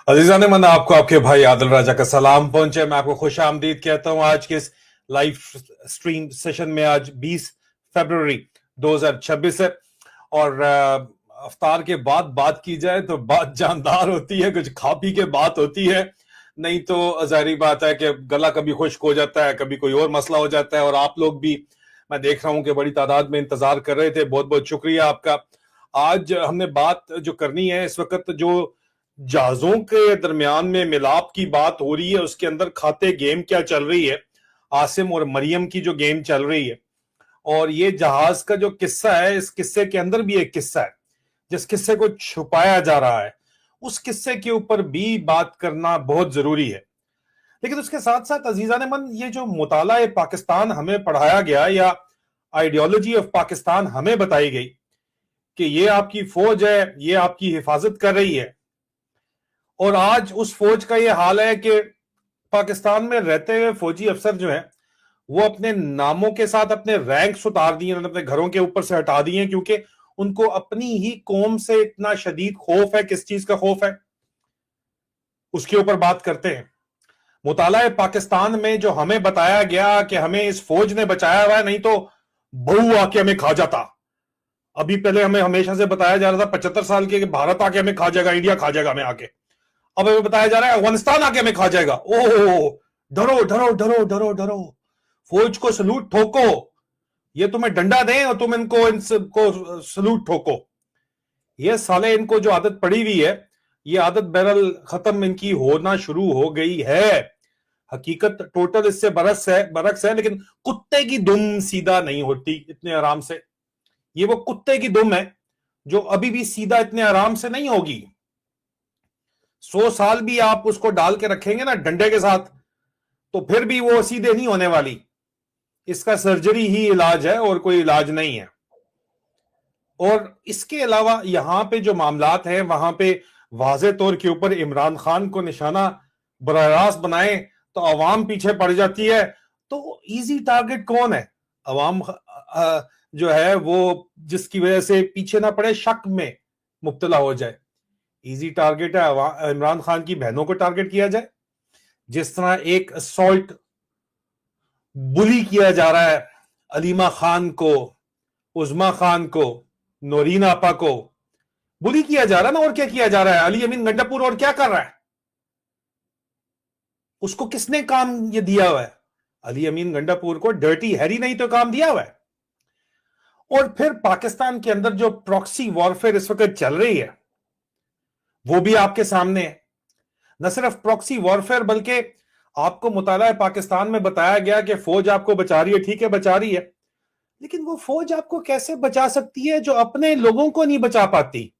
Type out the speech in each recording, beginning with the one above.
अजीजा ने मन आपको आपके भाई आदिल राजा का सलाम पहुंचे। मैं आपको खुश आमदीद कहता हूं आज के इस लाइव स्ट्रीम सेशन में। आज 20 फरवरी 2026 है और अफ्तार के बाद बात की जाए तो बात जानदार होती है, कुछ खा पी के बात होती है, नहीं तो जाहिर बात है कि गला कभी खुश्क हो जाता है, कभी कोई और मसला हो जाता है। और आप लोग भी मैं देख रहा हूं कि बड़ी तादाद में इंतजार कर रहे थे, बहुत बहुत शुक्रिया आपका। आज हमने बात जो करनी है, इस वक्त जो जहाजों के दरमियान में मिलाप की बात हो रही है, उसके अंदर खाते गेम क्या चल रही है, आसिम और मरियम की जो गेम चल रही है, और ये जहाज का जो किस्सा है, इस किस्से के अंदर भी एक किस्सा है जिस किस्से को छुपाया जा रहा है, उस किस्से के ऊपर भी बात करना बहुत जरूरी है। लेकिन उसके साथ साथ अजीजा ने मन, ये जो मुताला पाकिस्तान हमें पढ़ाया गया या आइडियोलॉजी ऑफ पाकिस्तान हमें बताई गई कि ये आपकी फौज है, ये आपकी हिफाजत कर रही है, और आज उस फौज का ये हाल है कि पाकिस्तान में रहते हुए फौजी अफसर जो हैं वो अपने नामों के साथ अपने रैंक्स उतार दिए, अपने घरों के ऊपर से हटा दिए, क्योंकि उनको अपनी ही कौम से इतना शदीद खौफ है। किस चीज का खौफ है, उसके ऊपर बात करते हैं। मुताला पाकिस्तान में जो हमें बताया गया कि हमें इस फौज ने बचाया हुआ है, नहीं तो बहू आके हमें खा जाता। अभी पहले हमें हमेशा से बताया जा रहा था 75 साल के कि भारत आके हमें खा जाएगा, इंडिया खा जाएगा हमें आके। अब हमें बताया जा रहा है अफगानिस्तान आके हमें खा जाएगा। ओह, डरो डरो डरो डरो डरो, फौज को सलूट ठोको, ये तुम्हें डंडा दें और तुम इनको सलूट ठोको। ये साले इनको जो आदत पड़ी हुई है, ये आदत बहरहाल खत्म इनकी होना शुरू हो गई है। हकीकत टोटल इससे बरक्स है, लेकिन कुत्ते की दुम सीधा नहीं होती इतने आराम से। ये वो कुत्ते की दुम है जो अभी भी सीधा इतने आराम से नहीं होगी। 100 साल भी आप उसको डाल के रखेंगे ना डंडे के साथ, तो फिर भी वो सीधे नहीं होने वाली। इसका सर्जरी ही इलाज है और कोई इलाज नहीं है। और इसके अलावा यहां पे जो मामलात हैं, वहां पे वाज़े तौर के ऊपर इमरान खान को निशाना बराह रास्त बनाए तो अवाम पीछे पड़ जाती है। तो इजी टारगेट कौन है? अवाम जो है वो, जिसकी वजह से पीछे ना पड़े, शक में मुब्तला हो जाए। इजी टारगेट है इमरान खान की बहनों को टारगेट किया जाए, जिस तरह एक असॉल्ट बुली किया जा रहा है अलीमा खान को, उजमा खान को, नौरीन आपा को बुली किया जा रहा है ना। और क्या किया जा रहा है? अली अमीन गंडापुर और क्या कर रहा है? उसको किसने काम ये दिया हुआ है? अली अमीन गंडापुर को डर्टी हैरी नहीं तो काम दिया हुआ है। और फिर पाकिस्तान के अंदर जो प्रॉक्सी वॉरफेयर इस वक्त चल रही है, वो भी आपके सामने है। न सिर्फ प्रॉक्सी वॉरफेयर, बल्कि आपको मुताला पाकिस्तान में बताया गया कि फौज आपको बचा रही है। ठीक है, बचा रही है, लेकिन वो फौज आपको कैसे बचा सकती है जो अपने लोगों को नहीं बचा पाती?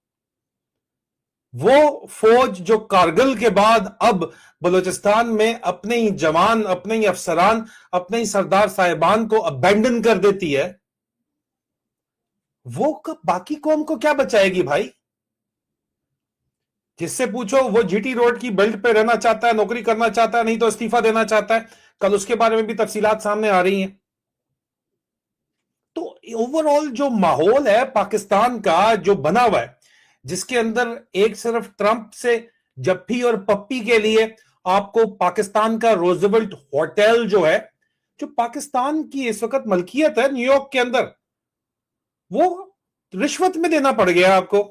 वो फौज जो कारगिल के बाद अब बलूचिस्तान में अपने ही जवान, अपने ही अफसरान, अपने ही सरदार साहिबान को अबेंडन कर देती है, वो बाकी कौम को क्या बचाएगी भाई? जिससे पूछो वो जीटी रोड की बेल्ट पे रहना चाहता है, नौकरी करना चाहता है, नहीं तो इस्तीफा देना चाहता है। कल उसके बारे में भी तफसीलात सामने आ रही हैं। तो ओवरऑल जो माहौल है पाकिस्तान का जो बना हुआ है, जिसके अंदर एक सिर्फ ट्रंप से जप्पी और पप्पी के लिए आपको पाकिस्तान का रोजवेल्ट होटल जो है, जो पाकिस्तान की इस वक्त मलकियत है न्यूयॉर्क के अंदर, वो रिश्वत में देना पड़ गया आपको।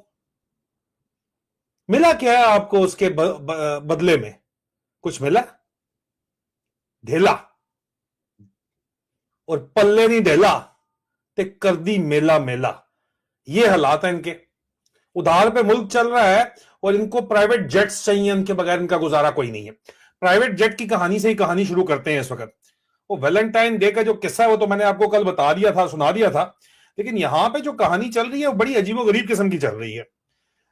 मिला क्या है आपको उसके बदले में? कुछ मिला? ढेला, और पल्ले नहीं ढेला ते कर दी मेला मेला। ये हालात है इनके। उधार पे मुल्क चल रहा है और इनको प्राइवेट जेट्स चाहिए, इनके बगैर इनका गुजारा कोई नहीं है। प्राइवेट जेट की कहानी से ही कहानी शुरू करते हैं इस वक्त। वो वैलेंटाइन डे का जो किस्सा है वो तो मैंने आपको कल बता दिया था, सुना दिया था। लेकिन यहां पे जो कहानी चल रही है वो बड़ी अजीबोगरीब किस्म की चल रही है।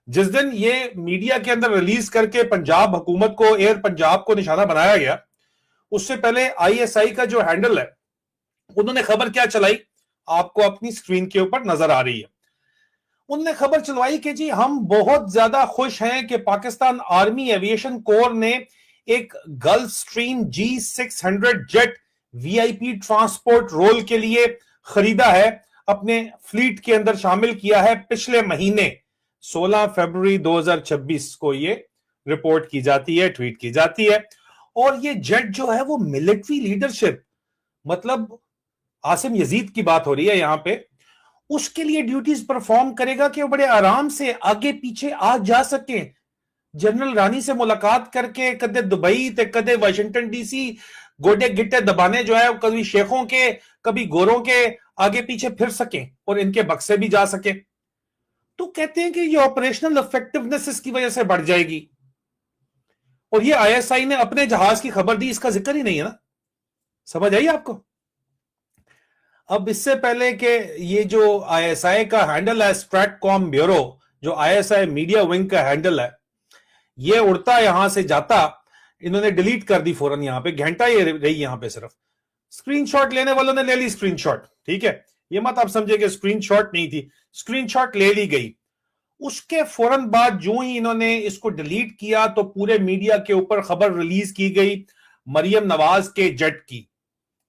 जिस दिन ये मीडिया के अंदर रिलीज करके पंजाब हुकूमत को, एयर पंजाब को निशाना बनाया गया, उससे पहले आईएसआई का जो हैंडल है, उन्होंने खबर क्या चलाई, आपको अपनी स्क्रीन के ऊपर नजर आ रही है। उन्होंने खबर चलवाई कि जी हम बहुत ज्यादा खुश हैं कि पाकिस्तान आर्मी एविएशन कोर ने एक Gulfstream G600 jet VIP transport role के लिए खरीदा है, अपने फ्लीट के अंदर शामिल किया है। पिछले महीने 16 फरवरी 2026 को ये रिपोर्ट की जाती है, ट्वीट की जाती है। और ये जेट जो है वो मिलिट्री लीडरशिप, मतलब आसिम यजीद की बात हो रही है यहां पे, उसके लिए ड्यूटीज परफॉर्म करेगा कि वो बड़े आराम से आगे पीछे आ जा सके। जनरल रानी से मुलाकात करके कदे दुबई ते कदे वाशिंगटन डीसी गोडे गिट्टे दबाने जो है, कभी शेखों के कभी गोरों के आगे पीछे फिर सके और इनके बक्से भी जा सके। तो कहते हैं कि ये ऑपरेशनल इफेक्टिवनेस इसकी वजह से बढ़ जाएगी। और ये आईएसआई ने अपने जहाज की खबर दी, इसका जिक्र ही नहीं है ना। समझ आई आपको? अब इससे पहले कि ये जो आईएसआई का हैंडल है स्ट्रैटकॉम ब्यूरो, जो आईएसआई मीडिया विंग का हैंडल है, ये उड़ता यहां से जाता, इन्होंने डिलीट कर दी फौरन। यहां पे घंटा ये रही यहां पे, सिर्फ स्क्रीनशॉट लेने वालों ने ले ली स्क्रीनशॉट, ठीक है। ये मत आप समझे कि स्क्रीनशॉट नहीं थी, स्क्रीनशॉट ले ली गई। उसके फौरन बाद जो ही इन्होंने इसको डिलीट किया तो पूरे मीडिया के ऊपर खबर रिलीज की गई मरियम नवाज के जेट की,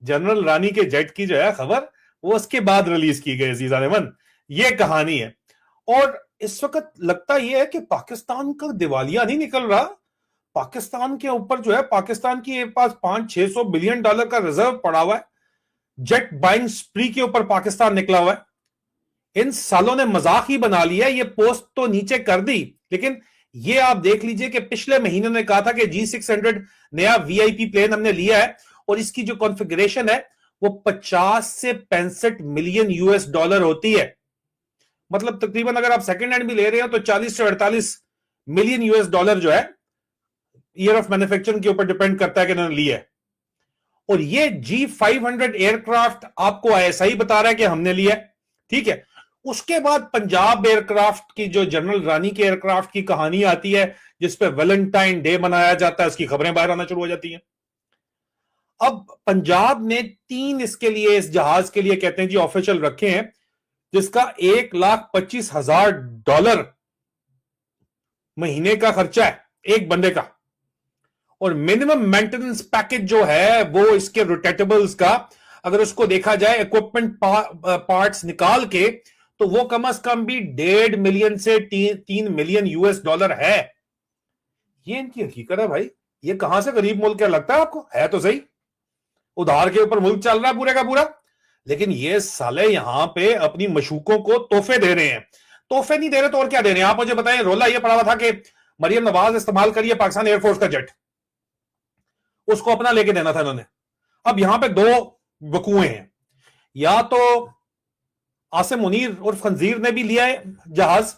जनरल रानी के जेट की जो है खबर, वो उसके बाद रिलीज की गई। अजीजा नेमन, ये कहानी है। और इस वक्त लगता यह है कि पाकिस्तान का दिवालिया नहीं निकल रहा। पाकिस्तान के ऊपर जो है, पाकिस्तान के पास 500-600 बिलियन डॉलर का रिजर्व पड़ा हुआ है। जेट बाइंग स्प्री के ऊपर पाकिस्तान निकला हुआ है। इन सालों ने मजाक ही बना लिया, ये पोस्ट तो नीचे कर दी, लेकिन ये आप देख लीजिए कि पिछले महीने ने कहा था कि G600 नया वीआईपी प्लेन हमने लिया है और इसकी जो कॉन्फ़िगरेशन है वो 50 से 65 मिलियन यूएस डॉलर होती है। मतलब तकरीबन अगर आप सेकंड हैंड भी ले रहे हो तो 40 से 48 मिलियन यूएस डॉलर जो है, ईयर ऑफ मैन्युफैक्चरिंग के ऊपर डिपेंड करता है कि उन्होंने लिया है। और ये G500 एयरक्राफ्ट आपको आईएसआई बता रहा है कि हमने लिया है, ठीक है। उसके बाद पंजाब एयरक्राफ्ट की, जो जनरल रानी के एयरक्राफ्ट की कहानी आती है, जिसपे वैलेंटाइन डे मनाया जाता है, उसकी खबरें बाहर आना शुरू हो जाती हैं। अब पंजाब ने 3 इसके लिए, इस जहाज के लिए कहते हैं जी ऑफिशियल रखे हैं, जिसका $1,25,000 महीने का खर्चा है एक बंदे का। और मिनिमम मेंटेनेंस पैकेज जो है वो इसके रोटेटेबल्स का, अगर उसको देखा जाए इक्विपमेंट पार्ट्स निकाल के, तो वो कम से कम भी 1.5 मिलियन से 3 मिलियन यूएस डॉलर है। ये इनकी हकीकत है भाई। ये कहां से गरीब मुल्क क्या लगता है आपको? है तो सही, उधार के ऊपर मुल्क चल रहा है पूरे का पूरा, लेकिन ये साले यहां पे अपनी मशूकों को तोहफे दे रहे हैं। तोहफे नहीं दे रहे तो और क्या दे रहे हैं? आप मुझे बताएं। रोला ये पड़ा हुआ था कि मरियम नवाज इस्तेमाल करिए पाकिस्तान एयरफोर्स का जेट, उसको अपना लेके देना था इन्होंने। अब यहां पे दो वकुए हैं, या तो आसिम मुनीर और खंजीर ने भी लिया है जहाज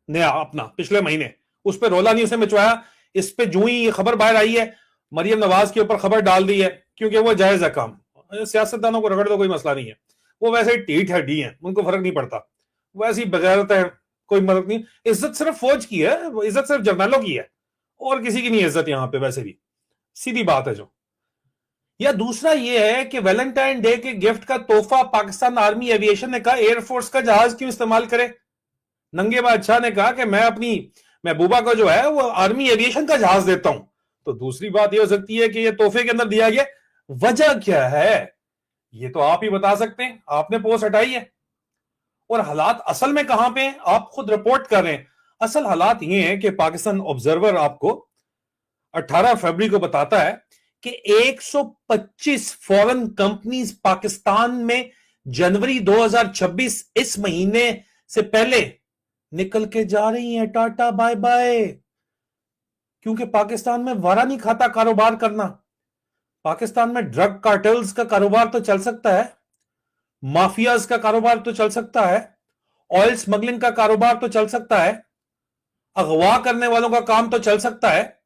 नया अपना पिछले महीने, उस पर रोला नहीं उसे मिचवाया। इस पे जो ही ये खबर बाहर आई है, मरियम नवाज के ऊपर खबर डाल दी है, क्योंकि वो जायज है काम। सियासतदानों को रगड़ दो, कोई मसला नहीं है, वो वैसे ही टीठ हड्डी है, उनको फर्क नहीं पड़ता, वैसी बगैरत है, कोई मदद नहीं। इज्जत सिर्फ फौज की है, इज्जत सिर्फ जर्नलों की है, और किसी की नहीं इज्जत यहां पे वैसे भी, सीधी बात है जो। या दूसरा ये है कि वैलेंटाइन डे के गिफ्ट का तोहफा पाकिस्तान आर्मी एविएशन ने कहा एयरफोर्स का जहाज क्यों इस्तेमाल करे। नंगे बादशाह ने कहा कि मैं अपनी महबूबा को जो है वो आर्मी एविएशन का जहाज देता हूं। तो दूसरी बात यह हो सकती है कि ये तोहफे के अंदर दिया गया, वजह क्या है ये तो आप ही बता सकते हैं, आपने पोस्ट हटाई है। और हालात असल में कहां पे आप खुद रिपोर्ट कर रहे हैं। असल हालात ये हैं कि पाकिस्तान ऑब्जर्वर आपको 18 फरवरी को बताता है कि 125 फॉरेन कंपनीज पाकिस्तान में जनवरी 2026 इस महीने से पहले निकल के जा रही हैं। Tata bye bye. क्योंकि पाकिस्तान में वारा नहीं खाता कारोबार करना। पाकिस्तान में ड्रग कार्टेल्स का कारोबार तो चल सकता है, माफियाज का कारोबार तो चल सकता है, ऑयल स्मगलिंग का कारोबार तो चल सकता है, अगवा करने वालों का काम तो चल सकता है,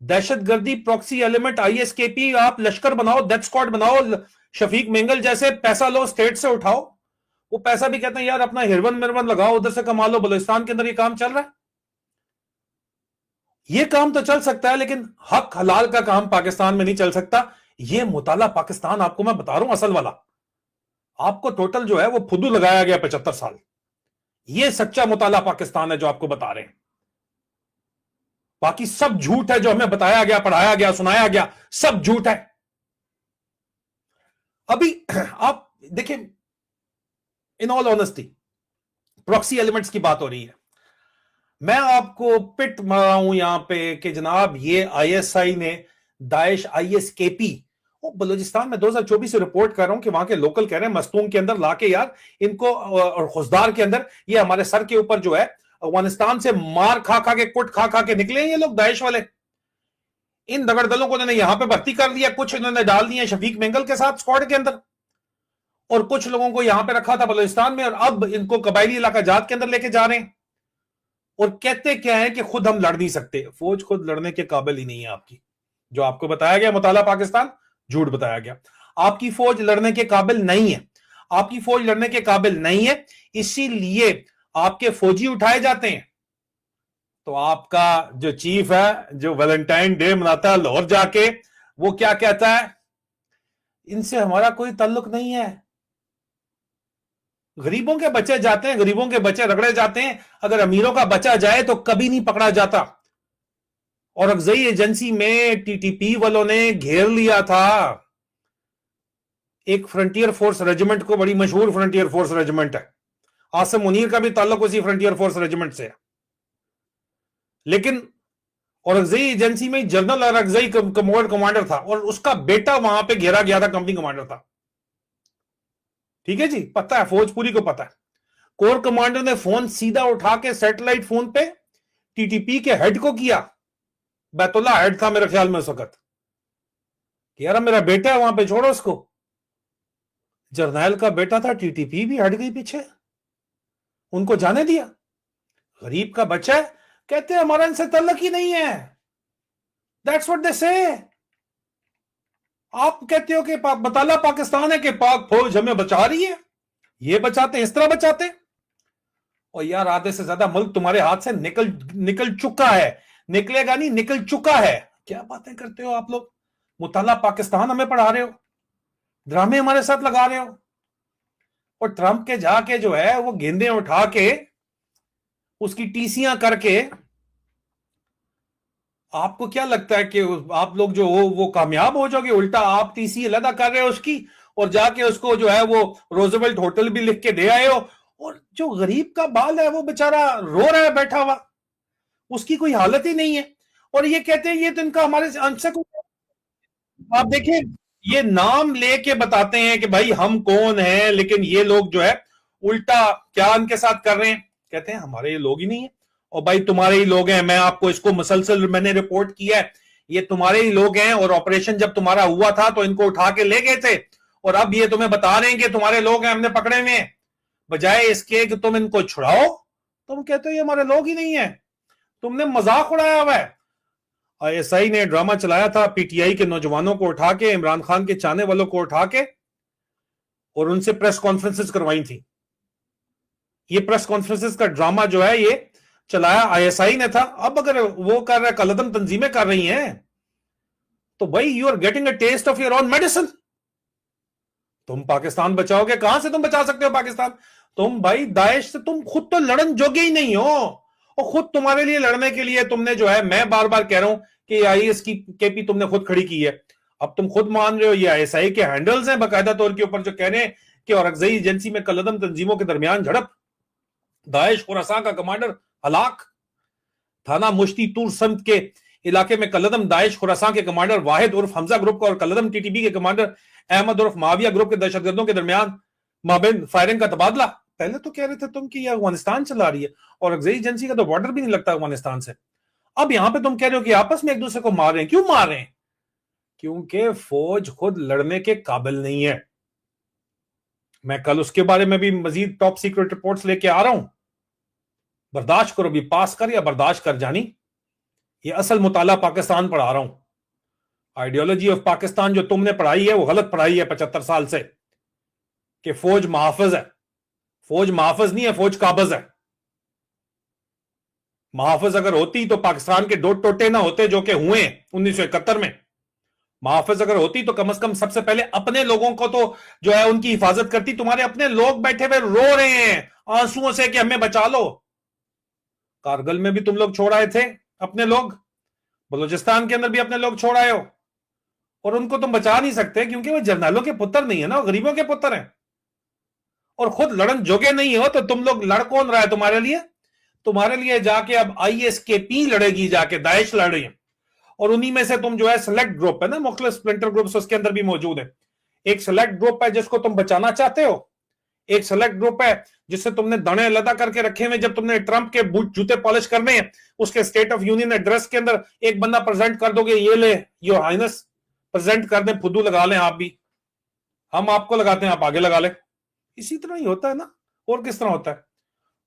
दहशतगर्दी प्रॉक्सी एलिमेंट आईएसकेपी आप लश्कर बनाओ, डेथ स्क्वाड बनाओ, शफीक मेंगल जैसे पैसा लो स्टेट से उठाओ, वो पैसा भी कहते हैं यार अपना हिरवन मिरवन लगाओ उधर से कमा लो। बलूचिस्तान के अंदर ये काम चल रहा है, ये काम तो चल सकता है, लेकिन हक हलाल का काम पाकिस्तान में नहीं चल सकता। ये मुताला पाकिस्तान आपको मैं बता रहा हूं असल वाला, आपको टोटल जो है वो फुदू लगाया गया 75 साल। ये सच्चा मुताला पाकिस्तान है जो आपको बता रहे हैं, बाकी सब झूठ है जो हमें बताया गया, पढ़ाया गया, सुनाया गया, सब झूठ है। अभी आप देखिए, in all honesty proxy elements की बात हो रही है। मैं आपको पिट मारा हूं यहां पे कि जनाब ये आईएसआई ने दाइश आईएसकेपी वो बलूचिस्तान में 2024 से रिपोर्ट कर रहा हूं कि वहां के लोकल कह रहे हैं मस्तूम के अंदर लाके यार इनको और खुशदार के अंदर ये हमारे सर के ऊपर जो है अफगानिस्तान से मार खा खा के कुट खा खा के निकले ये लोग दाइश वाले। इन दगड़दलों को उन्होंने यहां पे भर्ती कर दिया, कुछ इन्होंने डाल दिए शफीक मेंगल के साथ स्क्वाड के अंदर, और कुछ लोगों को यहां पे रखा था बलूचिस्तान में, और अब इनको कबायली इलाका जात के अंदर लेके जा रहे हैं। और कहते क्या है कि खुद हम लड़ नहीं सकते, फौज खुद लड़ने के काबिल ही नहीं है आपकी। जो आपको बताया गया मुताला पाकिस्तान, झूठ बताया गया। आपकी फौज लड़ने के काबिल नहीं है, आपकी फौज लड़ने के काबिल नहीं है, इसीलिए आपके फौजी उठाए जाते हैं। तो आपका जो चीफ है जो वैलेंटाइन डे मनाता है लाहौर जाके, वो क्या कहता है, इनसे हमारा कोई ताल्लुक नहीं है। गरीबों के बच्चे जाते हैं, गरीबों के बच्चे रगड़े जाते हैं, अगर अमीरों का बच्चा जाए तो कभी नहीं पकड़ा जाता। और अगजई एजेंसी में टीटीपी वालों ने घेर लिया था एक फ्रंटियर फोर्स रेजिमेंट को, बड़ी मशहूर फ्रंटियर फोर्स रेजिमेंट है, आसिम मुनीर का भी ताल्लुक उसी फ्रंटियर फोर्स रेजिमेंट से है। लेकिन औरंगजेब एजेंसी में जनरल औरंगजेब कमांडर था और उसका बेटा वहां पे घेरा गया था, कंपनी कमांडर था। ठीक है जी, पता है, फौज पूरी को पता है। कोर कमांडर ने फोन सीधा उठा के सैटेलाइट फोन पे टीटीपी के हेड को किया, बैतुल्ला हेड था मेरे ख्याल में उस वक्त, कि यार मेरा बेटा है वहां पे, छोड़ो उसको। जर्नैल का बेटा था, टीटीपी भी हट गई पीछे, उनको जाने दिया। गरीब का बच्चा है, कहते हैं हमारा इनसे तल्लक ही नहीं है। दैट्स व्हाट दे से। आप कहते हो कि बताला पाकिस्तान है कि पाक फौज हमें बचा रही है, ये बचाते, इस तरह बचाते। और यार आधे से ज्यादा मुल्क तुम्हारे हाथ से निकल चुका है, निकलेगा नहीं, निकल चुका है। क्या बातें करते हो आप लोग, मुताला पाकिस्तान हमें पढ़ा रहे हो, ड्रामे हमारे साथ लगा रहे हो। और ट्रंप के जाके जो है वो गेंदे उठा के उसकी टीसियां करके, आपको क्या लगता है कि आप लोग जो हो वो कामयाब हो जाओगे? उल्टा आप टीसी अलग कर रहे हो उसकी, और जाके उसको जो है वो रोजवेल्ट होटल भी लिख के दे आए हो। और जो गरीब का बाल है वो बेचारा रो रहा है बैठा हुआ, उसकी कोई हालत ही नहीं है। और ये कहते हैं ये तो इनका हमारे अंश से, आप देखिए ये नाम लेके बताते हैं कि भाई हम कौन हैं, लेकिन ये लोग जो है उल्टा क्या इनके साथ कर रहे हैं, कहते हैं हमारे ये लोग ही नहीं है। और भाई तुम्हारे ही लोग हैं, मैं आपको इसको मुसलसल मैंने रिपोर्ट किया है, ये तुम्हारे ही लोग हैं। और ऑपरेशन जब तुम्हारा हुआ था तो इनको उठा के ले गए थे, और अब ये तुम्हें बता रहे हैं कि तुम्हारे लोग हैं, हमने पकड़े हुए हैं। बजाय इसके कि तुम इनको छुड़ाओ, तुम कहते हो ये हमारे लोग ही नहीं है। तुमने मजाक उड़ाया हुआ है। आईएसआई ने ड्रामा चलाया था, पीटीआई के नौजवानों को उठा के, इमरान खान के चाहने वालों को उठा के, और उनसे प्रेस कॉन्फ्रेंसेस करवाई थी। ये प्रेस कॉन्फ्रेंसेस का ड्रामा जो है ये चलाया आईएसआई ने था। अब अगर वो कर रहा है, कलदम तंजीमें कर रही हैं, तो भाई you are getting a taste of your own medicine. तुम पाकिस्तान बचाओगे? कहां से तुम बचा सकते हो पाकिस्तान? तुम भाई दाइश से तुम खुद तो लड़न जोगे ही नहीं हो, और खुद तुम्हारे लिए लड़ने के लिए तुमने जो है, मैं बार बार कह रहा हूं कि आईएस की केपी तुमने खुद खड़ी की है। अब तुम खुद मान रहे हो ये आईएसआई के हैंडल्स हैं बाकायदा तौर के ऊपर, जो कह रहे हैं कि औरंगजेब एजेंसी में कलदम तंजीमों के दरमियान झड़प, दाइश खुरासान का कमांडर हलाक, थाना मुश्ती तूर समत के इलाके में कलदम दाइश खुरासान के कमांडर वाहिद उर्फ हमजा ग्रुप का और कलदम टीटीबी के कमांडर अहमद उर्फ माविया ग्रुप के दहशतगर्दों के दरमियान माबेन फायरिंग का तबादला। पहले तो कह रहे थे तुम कि ये अफगानिस्तान चला रही है, और अगजई एजेंसी का तो बॉर्डर भी नहीं लगता अफगानिस्तान से। अब यहां पे तुम कह रहे हो कि आपस में एक दूसरे को मार रहे हैं। क्यों मार रहे हैं? क्योंकि फौज खुद लड़ने के काबिल नहीं है। मैं कल उसके बारे में भी मजीद टॉप सीक्रेट रिपोर्ट्स लेके आ रहा हूं। बर्दाश्त करो, भी पास कर या बर्दाश्त कर जानी। ये असल मुताला पाकिस्तान पढ़ा रहा हूं। आइडियोलॉजी ऑफ पाकिस्तान जो तुमने पढ़ाई है वो गलत पढ़ाई है 75 साल से, कि फौज मुहाफिज है। फौज मुहाफिज नहीं है, फौज काबज है। मुहाफिज अगर होती तो पाकिस्तान के दो टोटे ना होते जो कि हुए 1971 में। मुहाफिज अगर होती तो कम से कम सबसे पहले अपने लोगों को तो जो है उनकी हिफाजत करती। तुम्हारे अपने लोग बैठे हुए रो रहे हैं आंसुओं से कि हमें बचा लो। कारगिल में भी तुम लोग छोड़ आए थे अपने लोग, बलूचिस्तान के अंदर भी अपने लोग छोड़ आए हो, और उनको तुम बचा नहीं सकते क्योंकि वो जर्नलों के पुत्र नहीं है ना, गरीबों के पुत्र हैं। और खुद लड़न जोगे नहीं हो तो तुम लोग लड़ कौन रहा है तुम्हारे लिए? तुम्हारे लिए जाके अब ISKP लड़ेगी, जाके दाइश लड़ रही है, और उन्हीं में से तुम जो है सेलेक्ट ग्रुप है ना, मुख्तलिफ स्प्लिंटर ग्रुप्स उसके अंदर भी मौजूद है। एक सेलेक्ट ग्रुप है जिसको तुम बचाना चाहते हो, एक सेलेक्ट ग्रुप है जिससे तुमने दाने अलग करके रखे हुए। जब तुमने ट्रंप के जूते पॉलिश करने हैं, उसके स्टेट ऑफ यूनियन एड्रेस के अंदर एक बंदा प्रेजेंट कर दोगे, ये ले योर हाइनेस, प्रेजेंट कर दें, फुद्दू लगा लें आप भी, हम आपको लगाते हैं, आप आगे लगा लें। इसी तरह ही होता है ना, और किस तरह होता है।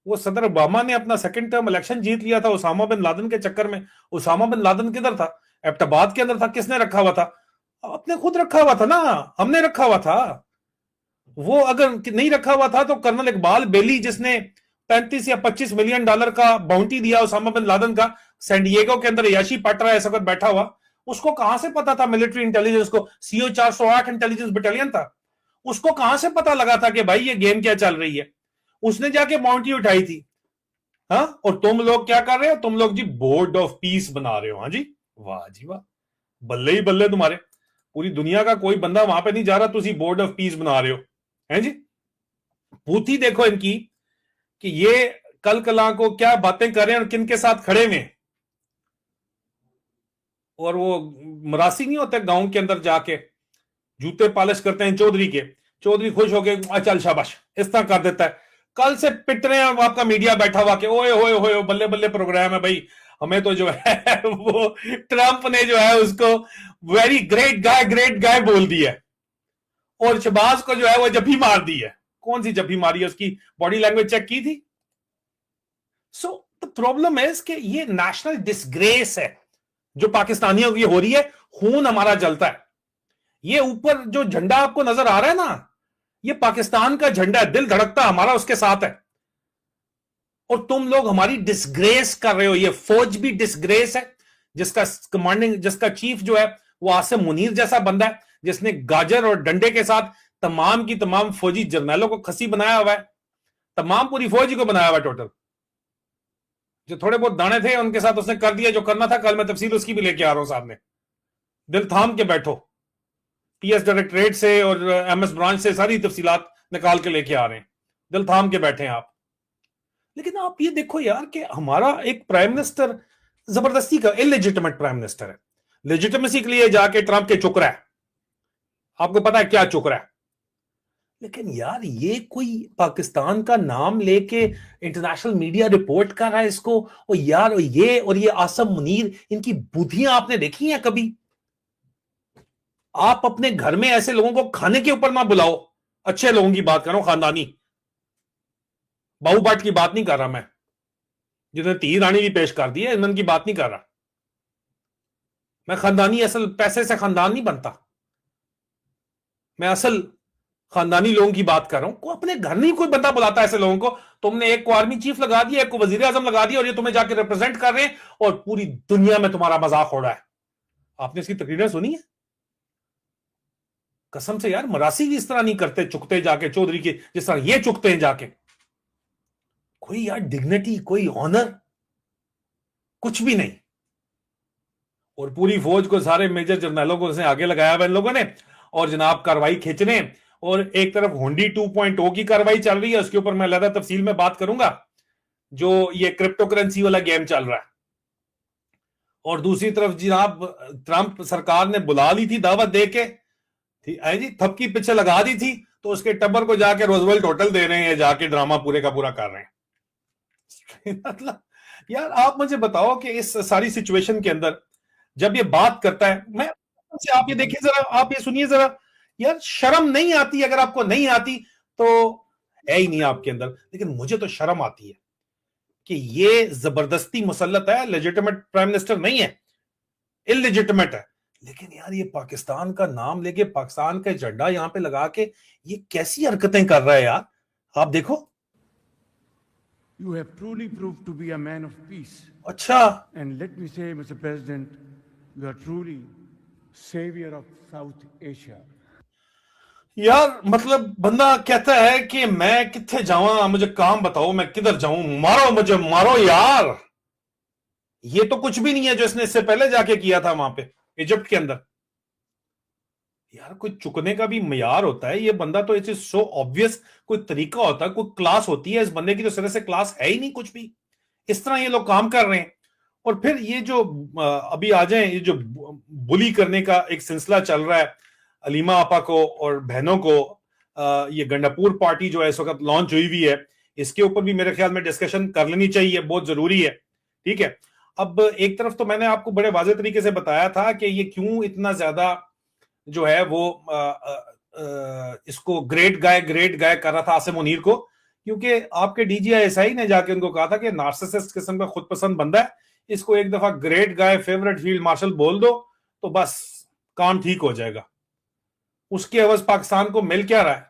वो सदर ओबामा ने अपना सेकंड टर्म इलेक्शन जीत लिया था उसामा बिन लादेन के चक्कर में। उसामा बिन लादेन किधर था? एबटाबाद के अंदर था। किसने रखा हुआ था? अपने खुद रखा हुआ था ना, हमने रखा हुआ था। वो अगर नहीं रखा हुआ था तो कर्नल इकबाल बेली, जिसने 35 या 25 मिलियन डॉलर का बाउंटी दिया उसामा बिन लादेन का, सैन डिएगो के अंदर याशी पाट रहा है इस वक्त बैठा हुआ, उसको कहां से पता था? मिलिट्री इंटेलिजेंस को, CO 408 इंटेलिजेंस बटालियन था, उसको कहां से पता लगा था कि भाई ये गेम क्या चल रही है? उसने जाके बाउंटी उठाई थी। हाँ, और तुम लोग क्या कर रहे हो? तुम लोग जी बोर्ड ऑफ पीस बना रहे हो। हाँ जी, वाह जी वाह, बल्ले ही बल्ले तुम्हारे। पूरी दुनिया का कोई बंदा वहां पे नहीं जा रहा, तुम बोर्ड ऑफ पीस बना रहे हो, हैं जी। पूथी देखो इनकी कि ये कल कला को क्या बातें कर रहे हैं और किन के साथ खड़े हुए। और वो मरासी नहीं होते गांव के अंदर जाके जूते पॉलिश करते हैं चौधरी के, चौधरी खुश होके चल शाबाश इस तरह कर देता है। कल से पिट रहे हैं आपका मीडिया बैठा हुआ के ओए होए होए बल्ले बल्ले प्रोग्राम है भाई, हमें तो जो है वो ट्रंप ने जो है उसको वेरी ग्रेट गाय बोल दिया, और शहबाज को जो है वो जफ्फी मार दी है। कौन सी जफ्फी मारी है? उसकी बॉडी लैंग्वेज चेक की थी। सो द प्रॉब्लम है कि ये नेशनल डिसग्रेस है जो पाकिस्तानियों की हो रही है। खून हमारा जलता है। ये ऊपर जो झंडा आपको नजर आ रहा है ना, ये पाकिस्तान का झंडा है, दिल धड़कता हमारा उसके साथ है। और तुम लोग हमारी डिसग्रेस कर रहे हो। ये फौज भी डिसग्रेस है, जिसका कमांडिंग, जिसका चीफ जो है वो आसिम मुनीर जैसा बंदा है, जिसने गाजर और डंडे के साथ तमाम की तमाम फौजी जर्नैलों को खसी बनाया हुआ है, तमाम पूरी फौजी को बनाया हुआ टोटल। जो थोड़े बहुत दाने थे उनके साथ उसने कर दिया जो करना था। कल मैं तफसील उसकी भी लेके आ रहा हूं सामने। दिल थाम के बैठो, TS डायरेक्टरेट से और MS ब्रांच से सारी तफसीलात निकाल के लेके आ रहे हैं। दिल थाम के बैठे हैं आप। लेकिन आप ये देखो यार कि हमारा एक प्राइम मिनिस्टर जबरदस्ती का इलेजिटिमेट प्राइम मिनिस्टर है, लेजिटिमेसी के लिए जाके ट्रंप के चुक रहा है। आपको पता है क्या चुक रहा है? लेकिन यार ये कोई पाकिस्तान का नाम लेके इंटरनेशनल मीडिया रिपोर्ट कर रहा है इसको, और यार ये आसिम मुनीर, इनकी बुद्धियां आपने देखी हैं कभी? आप अपने घर में ऐसे लोगों को खाने के ऊपर ना बुलाओ। अच्छे लोगों की बात कर रहा हूं, खानदानी, बाहू बाट की बात नहीं कर रहा मैं, जिन्हें ती रानी भी पेश कर दी है, इनकी की बात नहीं कर रहा मैं। खानदानी, असल पैसे से खानदान नहीं बनता। मैं असल खानदानी लोगों की बात कर रहा हूं। को अपने घर नहीं कोई बंदा बुलाता ऐसे लोगों को। तुमने एक को आर्मी चीफ लगा दिया, एक को वजीर आजम लगा दिया, और ये तुम्हें जाके रिप्रेजेंट कर रहे हैं और पूरी दुनिया में तुम्हारा मजाक हो रहा है। आपने इसकी तकरीरें सुनी है? कसम से यार, मरासी भी इस तरह नहीं करते, चुकते जाके चौधरी के जिस तरह ये चुकते हैं जाके। कोई यार डिग्निटी, कोई ऑनर, कुछ भी नहीं। और पूरी फौज को, सारे मेजर जर्नलों को आगे लगाया हुआ इन लोगों ने, और जनाब कार्रवाई खींचने। और एक तरफ हुंडी 2.0 की कार्रवाई चल रही है, उसके ऊपर मैं अलग तफसील में बात करूंगा, जो ये क्रिप्टो करेंसी वाला गेम चल रहा है। और दूसरी तरफ जनाब ट्रंप सरकार ने बुला ली थी दावत दे के, जी थपकी पीछे लगा दी थी, तो उसके टब्बर को जाके रोजवेल्ट होटल दे रहे हैं, जाके ड्रामा पूरे का पूरा कर रहे हैं। मतलब यार आप मुझे बताओ कि इस सारी सिचुएशन के अंदर जब ये बात करता है, मैं से आप ये देखिए जरा, आप ये सुनिए जरा, यार शर्म नहीं आती? अगर आपको नहीं आती तो है ही नहीं आपके अंदर, लेकिन मुझे तो शर्म आती है कि ये जबरदस्ती मुसल्लत है, लेजिटिमेट प्राइम मिनिस्टर नहीं है, इलेजिटिमेट है। लेकिन यार ये पाकिस्तान का नाम लेके, पाकिस्तान का झंडा यहां पे लगा के ये कैसी हरकतें कर रहा है यार, आप देखो। You have truly proved to be a man of peace. अच्छा, And let me say, Mr. President, you are truly savior of South Asia. यार मतलब बंदा कहता है कि मैं किथे जाऊं, मुझे काम बताओ, मैं किधर जाऊं, मारो मुझे, मारो यार। ये तो कुछ भी नहीं है जो इसने इससे पहले जाके किया था वहां पे इजिप्ट के अंदर। यार कोई चुकने का भी मयार होता है। ये बंदा तो इट्स सो ऑब्वियस, कोई तरीका होता है, कोई क्लास होती है इस बंदे की, तो सिरे से क्लास है ही नहीं कुछ भी। इस तरह ये लोग काम कर रहे हैं। और फिर ये जो अभी आ जाए, ये जो बुली करने का एक सिलसिला चल रहा है अलीमा आपा को और बहनों को, ये गंडापुर पार्टी जो है इस वक्त लॉन्च हुई हुई है, इसके ऊपर भी मेरे ख्याल में डिस्कशन कर लेनी चाहिए, बहुत जरूरी है। ठीक है, अब एक तरफ तो मैंने आपको बड़े वाज़ेह तरीके से बताया था कि ये क्यों इतना ज्यादा जो है वो इसको ग्रेट गाय कर रहा था आसिम मुनीर को, क्योंकि आपके डीजीआईएसआई ने जाके उनको कहा था कि नार्सिसिस्ट किस्म का खुद पसंद बंदा है, इसको एक दफा great guy favourite field marshal बोल दो तो बस काम ठीक हो जाएगा। उसकी अवज पाकिस्तान को मिल क्या रहा है?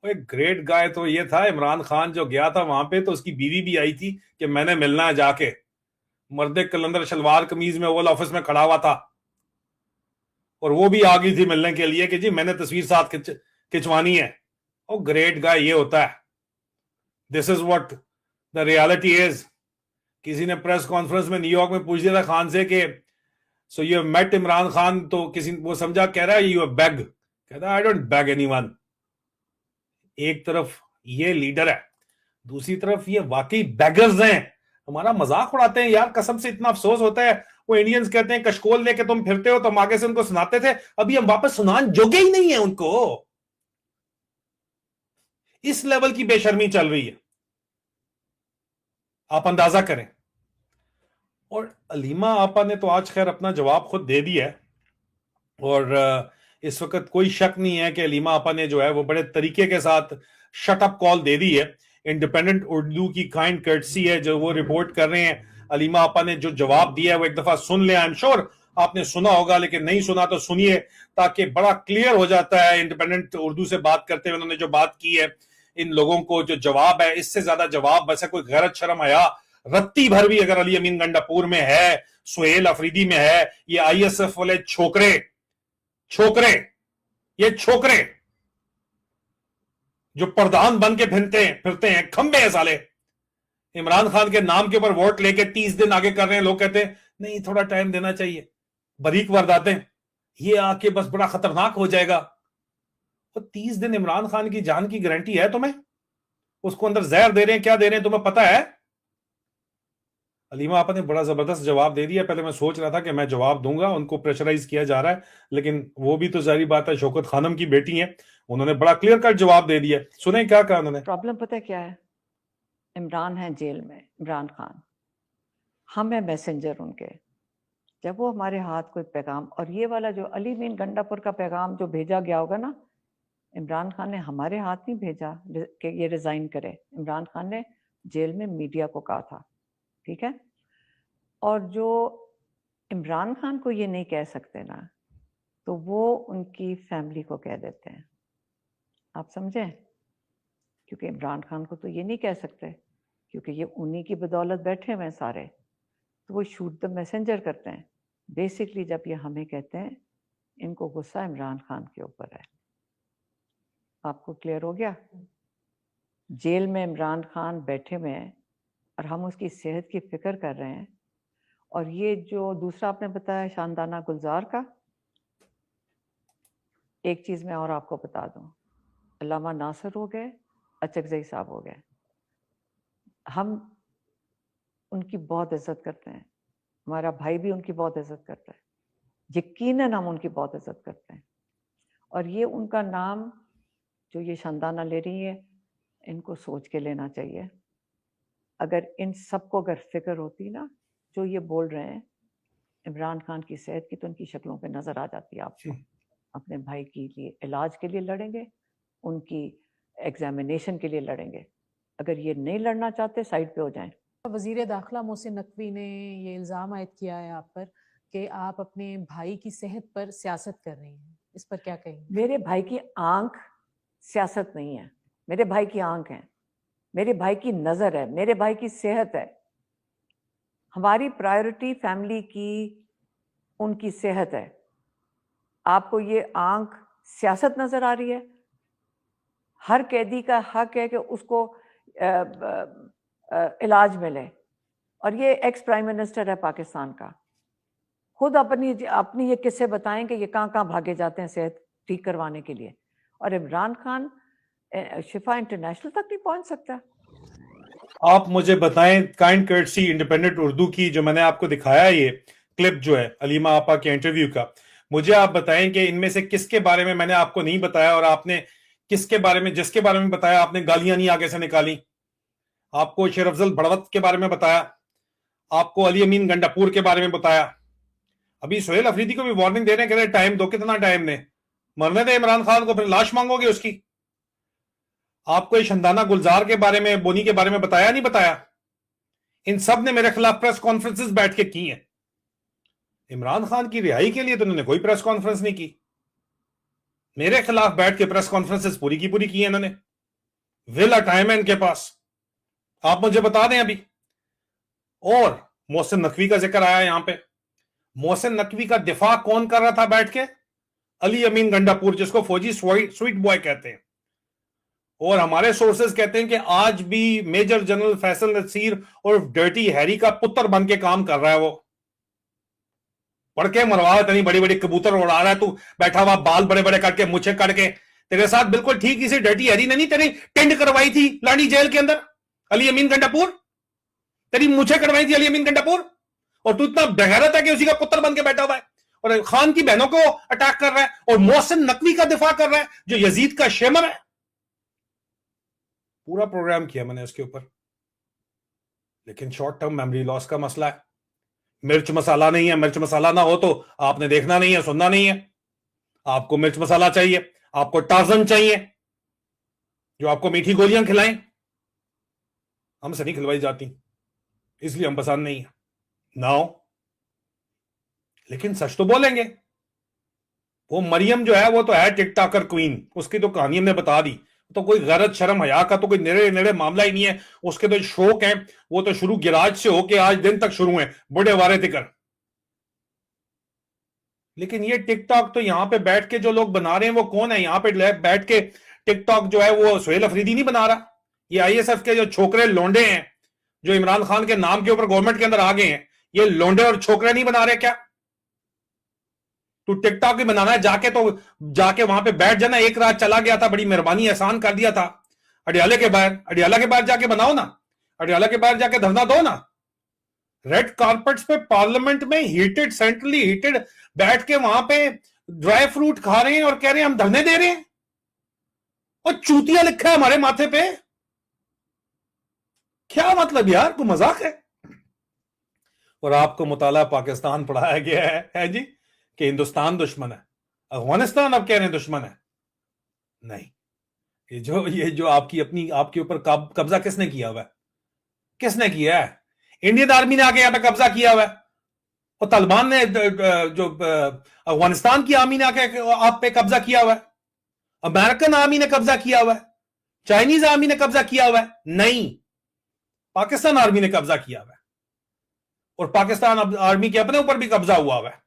एक ग्रेट गाय तो ये था, इमरान खान जो गया था वहां पे तो उसकी बीवी भी आई थी कि मैंने मिलना है जाके, मर्दे कलंदर शलवार कमीज में ओवल ऑफिस में खड़ा हुआ था, और वो भी आ गई थी मिलने के लिए कि जी मैंने तस्वीर साथ खिंचवानी है। और ग्रेट गाय ये होता है, this is what the reality is. किसी ने प्रेस कॉन्फ्रेंस में न्यूयॉर्क में पूछ दिया था खान से कि so you have met Imran Khan, तो किसी वो समझा कह रहा है यू हैव बेग, कहता आई डोंट बेग एनीवन। एक तरफ ये लीडर है, दूसरी तरफ ये वाकई बैगर्स हैं, हमारा मजाक उड़ाते हैं यार, कसम से इतना अफसोस होता है। वो इंडियंस कहते हैं कशकोल लेके तुम फिरते हो, तुम आगे से उनको सुनाते थे, अभी हम वापस सुनान जोगे ही नहीं है उनको। इस लेवल की बेशर्मी चल रही है, आप अंदाजा करें। और अलीमा आपा ने तो आज खैर अपना जवाब खुद दे दिया है, और इस वक्त कोई शक नहीं है कि अलीमा आपा ने जो है वो बड़े तरीके के साथ शट अप कॉल दे दी है। इंडिपेंडेंट उर्दू की काइंड कर्टसी है जो वो रिपोर्ट कर रहे हैं। अलीमा आपा ने जो जवाब दिया है वो एक दफा सुन ले, आई एम श्योर आपने सुना होगा, लेकिन नहीं सुना तो सुनिए, ताकि बड़ा क्लियर हो जाता है। इंडिपेंडेंट उर्दू से बात करते हुए उन्होंने जो बात की है, इन लोगों को जो जवाब है, इससे ज्यादा जवाब वैसे कोई गैरत शर्म आया रत्ती भर भी अगर अली अमीन गंडापुर में है, सुहेल अफरीदी में है, ये आईएसएफ वाले छोकरे ये छोकरे जो प्रधान बन के फिरते हैं खंबे हैं साले, इमरान खान के नाम के ऊपर वोट लेके 30 दिन आगे कर रहे हैं। लोग कहते हैं नहीं थोड़ा टाइम देना चाहिए, बारीक वारदातें ये आके बस बड़ा खतरनाक हो जाएगा। तो 30 दिन इमरान खान की जान की गारंटी है तुम्हें? उसको अंदर जहर दे रहे हैं, क्या दे रहे हैं तुम्हें पता है? अलीमा आपा ने बड़ा जबरदस्त जवाब दे दिया। पहले मैं सोच रहा था कि मैं जवाब दूंगा, उनको प्रेशराइज किया जा रहा है, लेकिन वो भी तो जारी बात है शौकत खानम की बेटी है, उन्होंने बड़ा क्लियर कट जवाब दे दिया। सुने क्या कहा उन्होंने। प्रॉब्लम पता है क्या है? इमरान है जेल में, इमरान खान, हम है मैसेंजर उनके। जब वो हमारे हाथ कोई पैगाम, और ये वाला जो अली मीन गंडापुर का पैगाम जो भेजा गया होगा ना, इमरान खान ने हमारे हाथ नहीं भेजा कि ये रिजाइन करे। इमरान खान ने जेल में मीडिया को कहा था, ठीक है? और जो इमरान खान को ये नहीं कह सकते ना, तो वो उनकी फैमिली को कह देते हैं, आप समझें? क्योंकि इमरान खान को तो ये नहीं कह सकते, क्योंकि ये उन्हीं की बदौलत बैठे हुए हैं सारे, तो वो शूट द मैसेंजर करते हैं। बेसिकली जब ये हमें कहते हैं, इनको गुस्सा इमरान खान के ऊपर है। आपको क्लियर हो गया? जेल में इमरान खान बैठे हुए हैं और हम उसकी सेहत की फिक्र कर रहे हैं। और ये जो दूसरा आपने बताया शानदाना गुलजार का, एक चीज़ मैं और आपको बता दूं, अल्लामा नासिर हो गए, अचकजई साहब हो गए, हम उनकी बहुत इज्जत करते हैं, हमारा भाई भी उनकी बहुत इज्जत करता है, यकीनन हम उनकी बहुत इज्जत करते हैं। और ये उनका नाम जो ये शानदाना ले रही है, इनको सोच के लेना चाहिए। अगर इन सबको अगर फिक्र होती ना, जो ये बोल रहे हैं इमरान खान की सेहत की, तो उनकी शक्लों पे नजर आ जाती है आपको। अपने भाई के लिए इलाज के लिए लड़ेंगे, उनकी एग्जामिनेशन के लिए लड़ेंगे। अगर ये नहीं लड़ना चाहते, साइड पे हो जाएं। वज़ीर दाखिला मोहसिन नकवी ने ये इल्ज़ाम आयद किया है आप पर कि आप अपने भाई की सेहत पर सियासत कर रही हैं, इस पर क्या कहेंगे? मेरे भाई की आंख सियासत नहीं है, मेरे भाई की आंख है, मेरे भाई की नज़र है, मेरे भाई की सेहत है। हमारी प्रायोरिटी फैमिली की उनकी सेहत है। आपको ये आंख सियासत नजर आ रही है? हर कैदी का हक है कि उसको इलाज मिले, और ये एक्स प्राइम मिनिस्टर है पाकिस्तान का, खुद अपनी ये किस्से बताएं कि ये कहाँ कहाँ भागे जाते हैं सेहत ठीक करवाने के लिए। और इमरान खान शिफा इंटरनेशनल तक नहीं पहुंच सकता। आप मुझे बताएं, काइंड कर्टसी इंडिपेंडेंट उर्दू की जो मैंने आपको दिखाया, ये क्लिप जो है अलीमा आपा के इंटरव्यू का, मुझे आप बताएं कि इनमें से किसके बारे में मैंने आपको नहीं बताया और आपने किसके बारे में, जिसके बारे में बताया आपने गालियां नहीं आगे से निकाली। आपको शेर अफजल बड़वत के बारे में बताया, आपको अली अमीन गंडापुर के बारे में बताया। अभी सोहेल अफरीदी को भी वार्निंग दे रहे हैं, कह रहे टाइम दो। कितना टाइम ने? मरने दे इमरान खान को, फिर लाश मांगोगे उसकी। आपको शंदाना गुलजार के बारे में, बोनी के बारे में बताया नहीं बताया? इन सब ने मेरे खिलाफ प्रेस कॉन्फ्रेंसेस बैठ के की हैं। इमरान खान की रिहाई के लिए तो उन्होंने कोई प्रेस कॉन्फ्रेंस नहीं की। मेरे खिलाफ बैठ के प्रेस कॉन्फ्रेंसेस पूरी की पूरी की है इन्होंने। विला टाइम है इनके पास, आप मुझे बता दें अभी। और मोहसिन नकवी का जिक्र आया यहां पे। मोहसिन नकवी का दिफा कौन कर रहा था बैठ के? अली अमीन गंडापुर, जिसको फौजी स्वीट बॉय कहते हैं। और हमारे सोर्सेज कहते हैं कि आज भी मेजर जनरल फैसल नसीर और डर्टी हैरी का पुत्र बन के काम कर रहा है। वो पढ़ के मरवा, इतनी बड़ी बड़ी कबूतर उड़ा रहा है तू बैठा हुआ, बाल बड़े बड़े करके, मुझे करके। तेरे साथ बिल्कुल ठीक इसी डर्टी हैरी ने नहीं तेरी टेंड करवाई थी लाड़ी जेल के अंदर? अली अमीन गंडापुर, तेरी मुझे करवाई थी अली अमीन गंडापुर। और तू इतना बेगैरत है कि उसी का पुत्र बन के बैठा हुआ है और खान की बहनों को अटैक कर रहा है और मोहसिन नकवी का दिफा कर रहा है जो यजीद का शेमर है। पूरा प्रोग्राम किया मैंने इसके ऊपर, लेकिन शॉर्ट टर्म मेमोरी लॉस का मसला है। मिर्च मसाला नहीं है। मिर्च मसाला ना हो तो आपने देखना नहीं है, सुनना नहीं है। आपको मिर्च मसाला चाहिए, आपको टार्जन चाहिए जो आपको मीठी गोलियां खिलाएं। हमसे नहीं खिलवाई जाती, इसलिए हम पसंद नहीं है नाउ। लेकिन सच तो बोलेंगे। वो मरियम जो है वो तो है टिकटॉकर क्वीन, उसकी तो कहानी हमने बता दी। तो कोई गैरत शर्म हया का तो कोई नेड़े नेड़े मामला ही नहीं है। उसके तो शौक है, वो तो शुरू गिराज से होके आज दिन तक शुरू है, बड़े वारे तिकर। लेकिन ये टिकटॉक तो यहां पे बैठ के जो लोग बना रहे हैं वो कौन है? यहां पे बैठ के टिकटॉक जो है वो सोहेल अफरीदी नहीं बना रहा। ये आईएसएफ के जो छोकरे लोंडे हैं जो इमरान खान के नाम के ऊपर गवर्नमेंट के अंदर आ गए हैं, ये लोंडे और छोकरे नहीं बना रहे क्या? तू टिकटॉक ही बनाना है जाके, तो जाके वहां पे बैठ जाना। एक रात चला गया था, बड़ी मेहरबानी एहसान कर दिया था। अडियाला के बाहर जाके बनाओ ना, अडियाला के बाहर जाके धरना दो ना। रेड कारपेट्स पे पार्लियामेंट में हीटेड, सेंट्रली हीटेड, बैठ के वहां पे ड्राई फ्रूट खा रहे हैं और कह रहे हैं हम धरने दे रहे हैं। और चूतिया लिखा है हमारे माथे पे। क्या मतलब यार, कोई मजाक है? और आपको मुताला पाकिस्तान पढ़ाया गया है जी कि हिंदुस्तान दुश्मन है, अफगानिस्तान अब कह रहे हैं दुश्मन है। नहीं, ये जो आपके ऊपर कब्जा किसने किया हुआ है? किसने किया है? इंडियन आर्मी ने आके यहां पे कब्जा किया हुआ है। और तालिबान ने, जो अफगानिस्तान की आर्मी ने आके आप पे कब्जा किया हुआ है। अमेरिकन आर्मी ने कब्जा किया हुआ है, चाइनीज आर्मी ने कब्जा किया हुआ है। नहीं, पाकिस्तान आर्मी ने कब्जा किया हुआ है। और पाकिस्तान आर्मी के अपने ऊपर भी कब्जा हुआ हुआ है।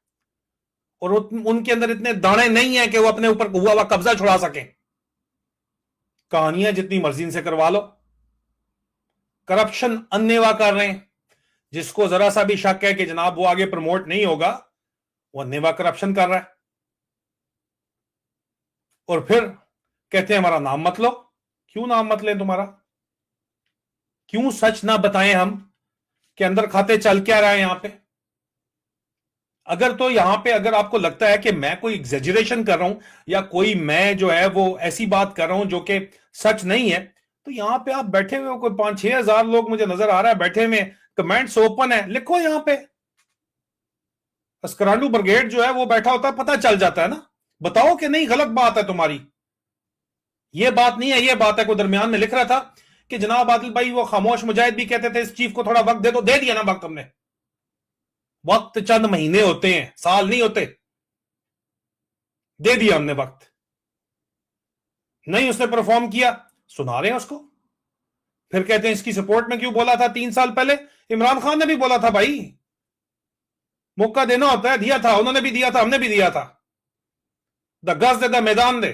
और उनके अंदर इतने दाने नहीं है कि वो अपने ऊपर हुआ हुआ कब्जा छुड़ा सके। कहानियां जितनी मर्जी से करवा लो, करप्शन अन्नेवा कर रहे हैं। जिसको जरा सा भी शक है कि जनाब वो आगे प्रमोट नहीं होगा, वो अन्नेवा करप्शन कर रहा है। और फिर कहते हैं हमारा नाम मत लो। क्यों नाम मत लें तुम्हारा? क्यों सच ना बताएं हम कि अंदर खाते चल क्या रहा है यहां पे? अगर आपको लगता है कि मैं कोई एग्जेजरेशन कर रहा हूं या कोई मैं जो है वो ऐसी बात कर रहा हूं जो कि सच नहीं है, तो यहां पे आप बैठे हुए हो, कोई 5-6 हजार लोग मुझे नजर आ रहा है बैठे हुए, कमेंट्स ओपन है, लिखो यहां पे। अस्करांडू ब्रिगेड जो है वो बैठा होता है, पता चल जाता है ना। बताओ कि नहीं गलत बात है तुम्हारी, ये बात नहीं है, ये बात है। कोई दरमियान में लिख रहा था कि जनाब आदिल भाई वो खामोश मुजाहिद भी कहते थे इस चीफ को थोड़ा वक्त दे, तो दे दिया ना वक्त हमने। वक्त चंद महीने होते हैं, साल नहीं होते। दे दिया हमने वक्त। नहीं उसने परफॉर्म किया, सुना रहे हैं उसको। फिर कहते हैं इसकी सपोर्ट में क्यों बोला था 3 साल पहले? इमरान खान ने भी बोला था भाई, मौका देना होता है, दिया था, उन्होंने भी दिया था, हमने भी दिया था। द गज दे, द मैदान दे।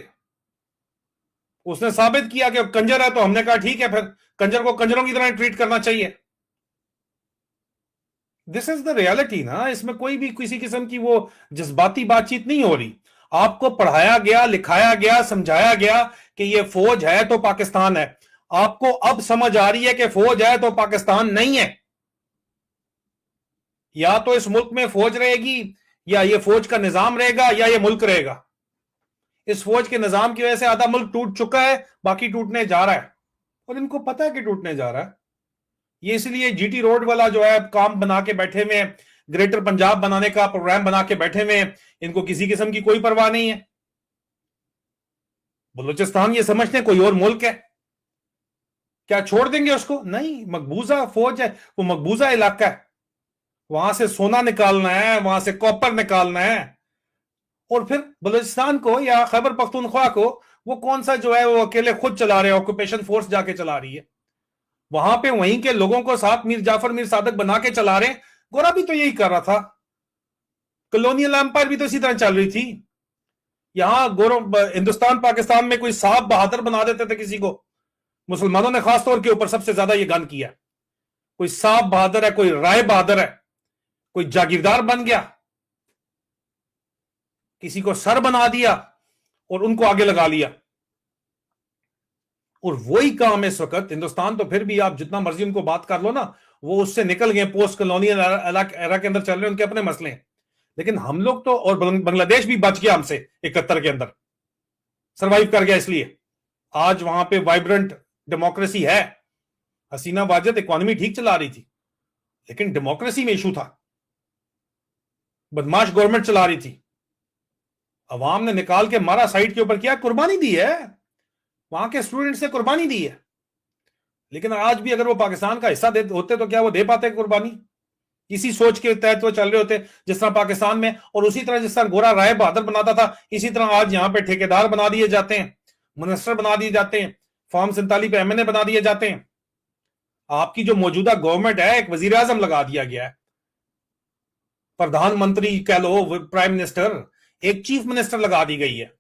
उसने साबित किया कि कंजर है, तो हमने कहा ठीक है, फिर कंजर को कंजरों की तरह ट्रीट करना चाहिए। दिस इज द रियलिटी ना। इसमें कोई भी किसी किस्म की वो जज्बाती बातचीत नहीं हो रही। आपको पढ़ाया गया, लिखाया गया, समझाया गया कि ये फौज है तो पाकिस्तान है। आपको अब समझ आ रही है कि फौज है तो पाकिस्तान नहीं है। या तो इस मुल्क में फौज रहेगी, या ये फौज का निजाम रहेगा, या ये मुल्क रहेगा। इस फौज के निजाम की वजह से आधा मुल्क टूट चुका है, बाकी टूटने जा रहा है, और इनको पता है कि टूटने जा रहा है। ये इसलिए जीटी रोड वाला जो है काम बना के बैठे हुए हैं, ग्रेटर पंजाब बनाने का प्रोग्राम बना के बैठे हुए हैं। इनको किसी किस्म की कोई परवाह नहीं है। बलूचिस्तान ये समझते हैं कोई और मुल्क है, क्या छोड़ देंगे उसको? नहीं, मकबूजा फौज है, वो मकबूजा इलाका है, वहां से सोना निकालना है, वहां से कॉपर निकालना है। और फिर बलूचिस्तान को या खैबर पख्तूनख्वा को वो कौन सा जो है वो अकेले खुद चला रहे हैं, ऑक्यूपेशन फोर्स जाके चला रही है। वहां पे वहीं के लोगों को साथ मीर जाफर मीर सादक बना के चला रहे हैं। गोरा भी तो यही कर रहा था, कॉलोनियल एम्पायर भी तो इसी तरह चल रही थी। यहां हिंदुस्तान पाकिस्तान में कोई साहब बहादुर बना देते थे किसी को। मुसलमानों ने खासतौर के ऊपर सबसे ज्यादा ये गन किया। कोई साहब बहादुर है, कोई राय बहादुर है, कोई जागीरदार बन गया, किसी को सर बना दिया और उनको आगे लगा लिया। और वही काम इस वक्त हिंदुस्तान, तो फिर भी आप जितना मर्जी उनको बात कर लो ना, वो उससे निकल गए, पोस्ट कॉलोनियल एरा के अंदर चल रहे हैं, उनके अपने मसले हैं। लेकिन हम लोग तो, और बांग्लादेश भी बच गया हमसे 71 के अंदर, सरवाइव कर गया। इसलिए आज वहां पे वाइब्रेंट डेमोक्रेसी है। हसीना वाजिद इकोनॉमी ठीक चला रही थी, लेकिन डेमोक्रेसी में इशू था। बदमाश गवर्नमेंट चला रही थी, अवाम ने निकाल के मारा साइड के ऊपर, किया, कुर्बानी दी है, वहां के स्टूडेंट्स ने कुर्बानी दी है। लेकिन आज भी अगर वो पाकिस्तान का हिस्सा होते तो क्या वो दे पाते कुर्बानी? इसी सोच के तहत वो चल रहे होते, जिस तरह पाकिस्तान में, और उसी तरह जिस तरह गोरा राय बहादुर बनाता था, इसी तरह आज यहां पे ठेकेदार बना दिए जाते हैं, मिनिस्टर बना दिए जाते हैं, फॉर्म 47 पे एमएनए बना दिए जाते हैं। आपकी जो मौजूदा गवर्नमेंट है, एक वजीर आजम लगा दिया गया है, प्रधानमंत्री कह लो, प्राइम मिनिस्टर, एक चीफ मिनिस्टर लगा दी गई है,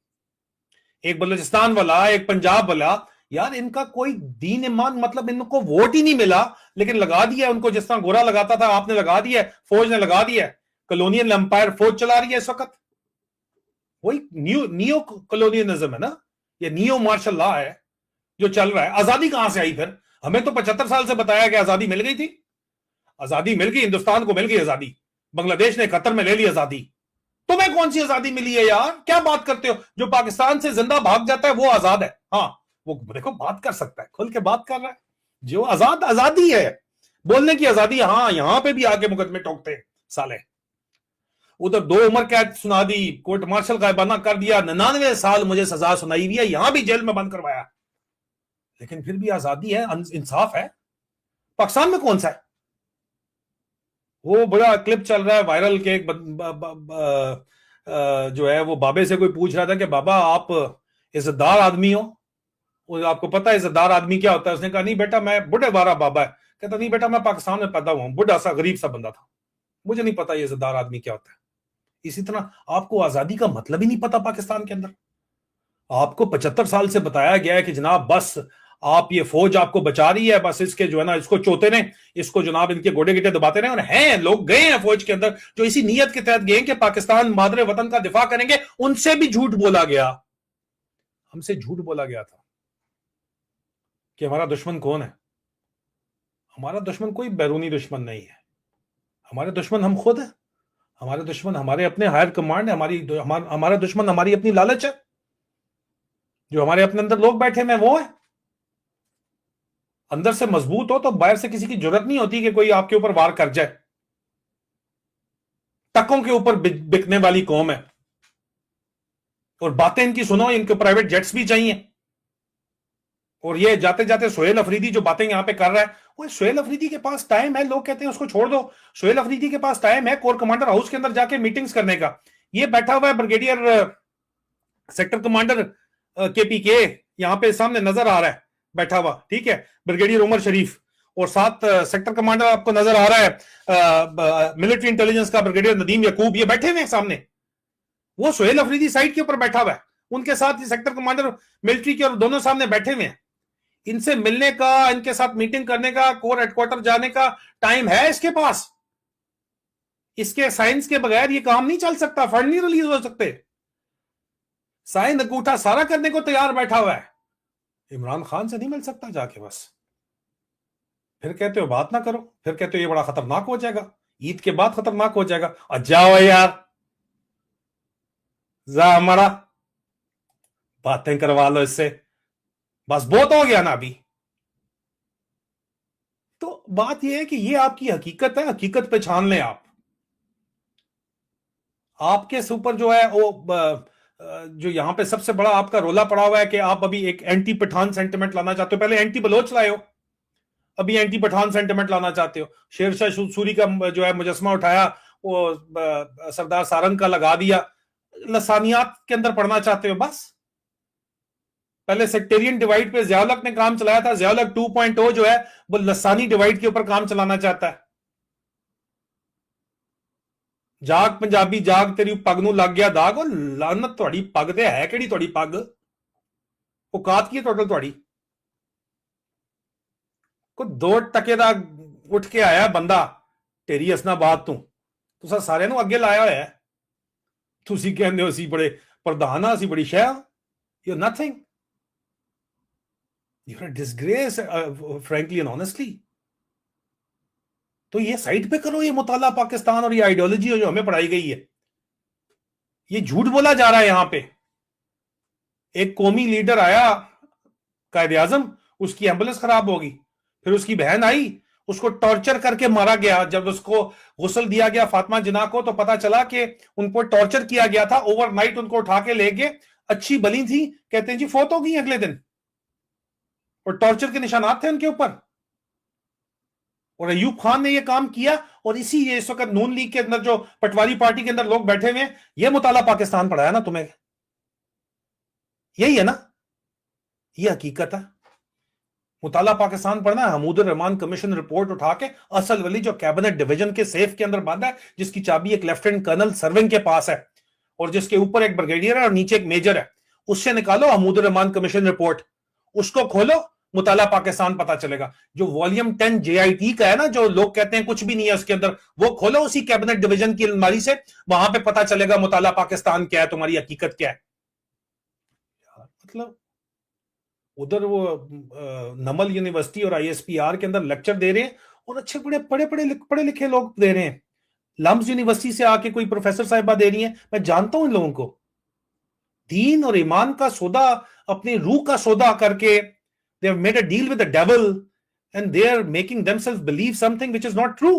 एक बलूचिस्तान वाला, एक पंजाब वाला। यार इनका कोई दीन ईमान, मतलब इनको वोट ही नहीं मिला, लेकिन लगा दिया उनको, जिस तरह गोरा लगाता था आपने लगा दिया, फौज ने लगा दिया। कॉलोनियल एम्पायर फौज चला रही है इस वक्त। वही नियो कॉलोनियलिज्म है ना, ये नियो मार्शल लॉ है जो चल रहा है। आजादी कहां से आई फिर? हमें तो 75 साल से बताया कि आजादी मिल गई थी। आजादी मिल गई, हिंदुस्तान को मिल गई आजादी, बांग्लादेश ने कतर में ले ली आजादी। तुम्हें कौन सी आजादी मिली है यार? क्या बात करते हो? जो पाकिस्तान से जिंदा भाग जाता है वो आजाद है। हाँ, वो देखो बात कर सकता है, खुल के बात कर रहा है। जो आजाद, आजादी है, बोलने की आजादी। हाँ, यहां पे भी आके मुकदमे ठोकते साले। उधर 2 उम्र कैद सुना दी, कोर्ट मार्शल गायबाना कर दिया, 99 साल मुझे सजा सुनाई हुई है, यहां भी जेल में बंद करवाया, लेकिन फिर भी आजादी है, इंसाफ है। पाकिस्तान में कौन सा है? वो बड़ा क्लिप चल रहा है वायरल के, एक जो है वो बाबे से कोई पूछ रहा था कि बाबा आप इज्जतदार आदमी हो, आपको पता है इज्जतदार आदमी क्या होता है? उसने कहा नहीं बेटा, मैं बुढ़े वाला बाबा है। कहता नहीं बेटा, मैं पाकिस्तान में पैदा हुआ हूं, बुढ़ा सा गरीब सा बंदा था, मुझे नहीं पता ये इज्जतदार आदमी क्या होता है। इसी तरह आपको आजादी का मतलब ही नहीं पता पाकिस्तान के अंदर। आपको 75 साल से बताया गया है कि जनाब बस आप, ये फौज आपको बचा रही है, बस इसके जो है ना, इसको चोते रहे, इसको जनाब इनके गोडे गिटे दबाते रहे। और हैं लोग गए हैं फौज के अंदर जो इसी नीयत के तहत गए कि पाकिस्तान मादरे वतन का दिफा करेंगे। उनसे भी झूठ बोला गया, हमसे झूठ बोला गया था कि हमारा दुश्मन कौन है। हमारा दुश्मन कोई बैरूनी दुश्मन नहीं है, हमारे दुश्मन हम खुद हैं। हमारे दुश्मन हमारे अपने हायर कमांड है, हमारा दुश्मन हमारी अपनी लालच है। जो हमारे अपने अंदर लोग बैठे हैं वो है। अंदर से मजबूत हो तो बाहर से किसी की जरूरत नहीं होती कि कोई आपके ऊपर वार कर जाए। टकों के ऊपर बिकने वाली कौम है, और बातें इनकी सुनो, इनको प्राइवेट जेट्स भी चाहिए। और ये जाते जाते सोहेल अफरीदी जो बातें यहां पे कर रहा है, वो सोहेल अफरीदी के पास टाइम है, लोग कहते हैं उसको छोड़ दो। सोहेल अफरीदी के पास टाइम है कोर कमांडर हाउस के अंदर जाके मीटिंग्स करने का। ये बैठा हुआ है ब्रिगेडियर सेक्टर कमांडर केपीके, यहां पे सामने नजर आ रहा है बैठा हुआ, ठीक है, ब्रिगेडियर उमर शरीफ, और साथ सेक्टर कमांडर आपको नजर आ रहा है मिलिट्री इंटेलिजेंस का ब्रिगेडियर नदीम यकूब, ये बैठे हुए हैं सामने। वो सोहेल अफरीदी साइड के ऊपर बैठा हुआ है, उनके साथ सेक्टर कमांडर मिलिट्री के और दोनों सामने बैठे हुए हैं। इनसे मिलने का, इनके साथ मीटिंग करने का, कोर हेडक्वार्टर जाने का टाइम है इसके पास। इसके साइंस के बगैर ये काम नहीं चल सकता, फंड नहीं रिलीज हो सकते। साइन अंगूठा सारा करने को तैयार बैठा हुआ है। इमरान खान से नहीं मिल सकता जाके? बस फिर कहते हो बात ना करो, फिर कहते हो ये बड़ा खतरनाक हो जाएगा, ईद के बाद खतरनाक हो जाएगा। और जाओ यार, जा हमारा बातें करवा लो इससे, बस बहुत हो गया ना अभी। तो बात यह है कि ये आपकी हकीकत है, हकीकत पहचान लें आप। आपके ऊपर जो है वो जो यहां पे सबसे बड़ा आपका रोला पड़ा हुआ है कि आप अभी एक एंटी पठान सेंटिमेंट लाना चाहते हो। पहले एंटी बलोच लाए हो, अभी एंटी पठान सेंटिमेंट लाना चाहते हो। शेरशाह सूरी का जो है मुजस्मा उठाया, वो सरदार सारंग का लगा दिया, लसानियात के अंदर पढ़ना चाहते हो। बस पहले सेक्टेरियन डिवाइड पे ज़िया-उल-हक ने काम चलाया था, ज़िया-उल-हक 2.0 जो है वो लसानी डिवाइड के ऊपर काम चलाना चाहता है। जाग पंजाबी जाग, तेरी पग नूं लग गया दाग। और लानत तुहाडी पग ते है किहड़ी तुहाडी पग? औकात की है टोटल तुहाडी? को 2 टके दा उठ के आया बंदा ढेरी हसनाबाद तों, तुसां सारिਆਂ ਨੂੰ ਅੱਗੇ ਲਾਇਆ ਹੋਇਆ ਹੈ। ਤੁਸੀਂ ਕਹਿੰਦੇ ਹੋ ਅਸੀਂ ਬੜੇ ਪ੍ਰਧਾਨ ਆ, ਅਸੀਂ ਬੜੀ ਸ਼ੈ ਆ। You are nothing, you are a disgrace frankly and honestly. तो ये साइड पे करो, ये मुताला पाकिस्तान और ये आइडियोलॉजी जो हमें पढ़ाई गई है, ये झूठ बोला जा रहा है। यहां पे एक कौमी लीडर आया कायदे आजम, उसकी एम्बुलेंस खराब होगी, फिर उसकी बहन आई, उसको टॉर्चर करके मारा गया। जब उसको गुस्ल दिया गया फातिमा जिन्ना को, तो पता चला कि उनको टॉर्चर किया गया था। ओवरनाइट उनको उठा के ले गए, अच्छी बली थी, कहते हैं जी फोत हो गई अगले दिन, और टॉर्चर के निशानात थे उनके ऊपर। और अयूब खान ने यह काम किया, और इसी ये इस वक्त नून लीग के अंदर जो पटवारी पार्टी के अंदर लोग बैठे हुए हैं, यह मुताला पाकिस्तान पढ़ाया ना तुम्हें? यही है ना, यह हकीकत है। मुताला पाकिस्तान पढ़ना है, हमूदुर रहमान कमीशन रिपोर्ट उठा के असल वाली जो कैबिनेट डिवीजन के सेफ के अंदर बंद है, जिसकी चाबी एक लेफ्टिनेंट कर्नल सर्विंग के पास है, और जिसके ऊपर एक ब्रिगेडियर है और नीचे एक मेजर है, उससे निकालो हमूदुर रहमान कमीशन रिपोर्ट, उसको खोलो, मुताला पाकिस्तान पता चलेगा। जो वॉल्यूम 10 JIT का है ना, जो लोग कहते हैं कुछ भी नहीं है उसके अंदर, वो खोलो उसी कैबिनेट डिवीजन की अलमारी से, वहां पे पता चलेगा मुताला पाकिस्तान क्या है, तुम्हारी हकीकत क्या है। मतलब उधर वो नमल यूनिवर्सिटी और ISPR के अंदर लेक्चर दे रहे हैं, और अच्छे बड़े पढ़े लिखे लोग दे रहे हैं। लम्स यूनिवर्सिटी से आके कोई प्रोफेसर साहिबा दे रही हैं, मैं जानता हूं इन लोगों को। दीन और ईमान का सौदा, अपनी रूह का सौदा करके, they have made a deal with the devil and they are making themselves believe something which is not true.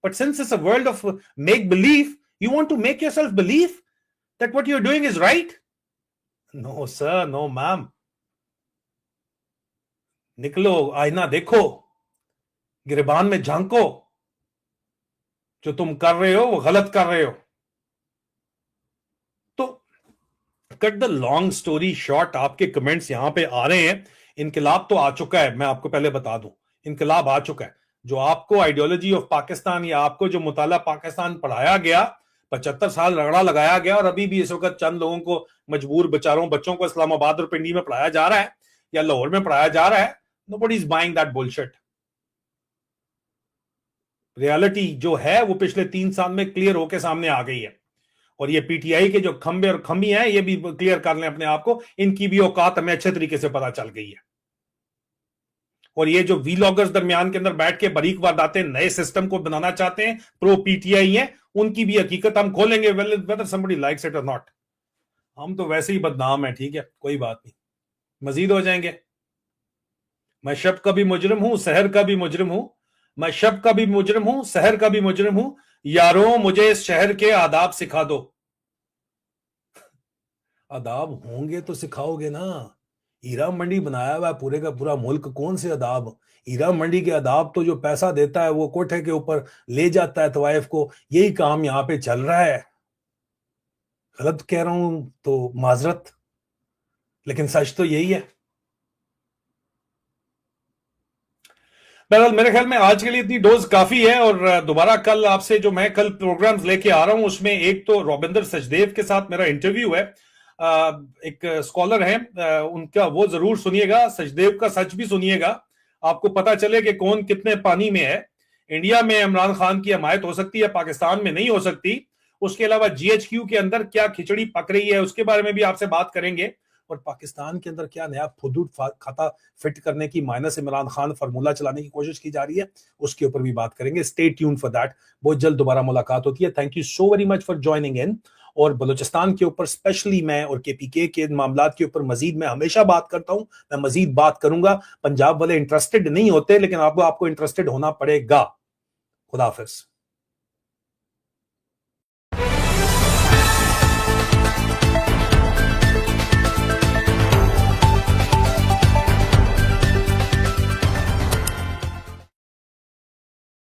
But since it's a world of make believe, you want to make yourself believe that what you're doing is right? No sir, no ma'am. निकलो, आईना देखो, गिरबान में झांको, जो तुम कर रहे हो वो गलत कर रहे हो। तो cut the long story short, आपके कमेंट्स यहां पे आ रहे हैं। इनकलाब तो आ चुका है, मैं आपको पहले बता दूं, इनकलाब आ चुका है। जो आपको आइडियोलॉजी ऑफ पाकिस्तान, या आपको जो मुताला पाकिस्तान पढ़ाया गया, 75 साल रगड़ा लगाया गया, और अभी भी इस वक्त चंद लोगों को, मजबूर बेचारों बच्चों को इस्लामाबाद और पिंडी में पढ़ाया जा रहा है, या लाहौर में पढ़ाया जा रहा है। Nobody is buying that bullshit. Reality जो है वो पिछले 3 साल में क्लियर होकर सामने आ गई है। और ये PTI के जो खंबे और खंबी हैं, ये भी क्लियर कर लें अपने आप को, इनकी भी औकात हमें अच्छे तरीके से पता चल गई है। और ये जो वीलॉगर्स दरमियान के अंदर बैठ के बारीक वारदातें नए सिस्टम को बनाना चाहते हैं, प्रो PTI हैं, उनकी भी हकीकत हम खोलेंगे, वेदर समबडी लाइक्स इट और नॉट। हम तो वैसे ही बदनाम है, ठीक है, कोई बात नहीं, मजीद हो जाएंगे। मैं शब का भी मुजरिम हूं, सहर का भी मुजरिम हूं, मैं शब का भी मुजरिम हूं, सहर का भी मुजरिम हूं, यारों मुझे इस शहर के आदाब सिखा दो। आदाब होंगे तो सिखाओगे ना। हीरा मंडी बनाया हुआ है पूरे का पूरा मुल्क, कौन से आदाब? हीरा मंडी के आदाब तो जो पैसा देता है वो कोठे के ऊपर ले जाता है तवाइफ को, यही काम यहां पे चल रहा है। गलत कह रहा हूं तो माजरत, लेकिन सच तो यही है। बहरहाल मेरे ख्याल में आज के लिए इतनी डोज काफी है, और दोबारा कल आपसे जो मैं कल प्रोग्राम्स लेके आ रहा हूं, उसमें एक तो रॉबिंदर सचदेव के साथ मेरा इंटरव्यू है, एक स्कॉलर हैं, उनका वो जरूर सुनिएगा, सचदेव का सच भी सुनिएगा, आपको पता चले कि कौन कितने पानी में है। इंडिया में इमरान खान की हमायत हो सकती है, पाकिस्तान में नहीं हो सकती। उसके अलावा GHQ के अंदर क्या खिचड़ी पक रही है, उसके बारे में भी आपसे बात करेंगे। और पाकिस्तान के अंदर क्या नया फुदूद खाता फिट करने की माइनस इमरान खान फार्मूला चलाने की कोशिश की जा रही है, उसके ऊपर भी बात करेंगे। Stay tune for that. बहुत जल्द दोबारा मुलाकात होती है। Thank you so very much for joining in. और बलूचिस्तान के ऊपर स्पेशली मैं और केपीके के मामलात के ऊपर मजीद मैं हमेशा बात करता हूं, मैं मजीद बात करूंगा। पंजाब वाले इंटरेस्टेड नहीं होते, लेकिन आपको इंटरेस्टेड होना पड़ेगा। खुदा हाफिज।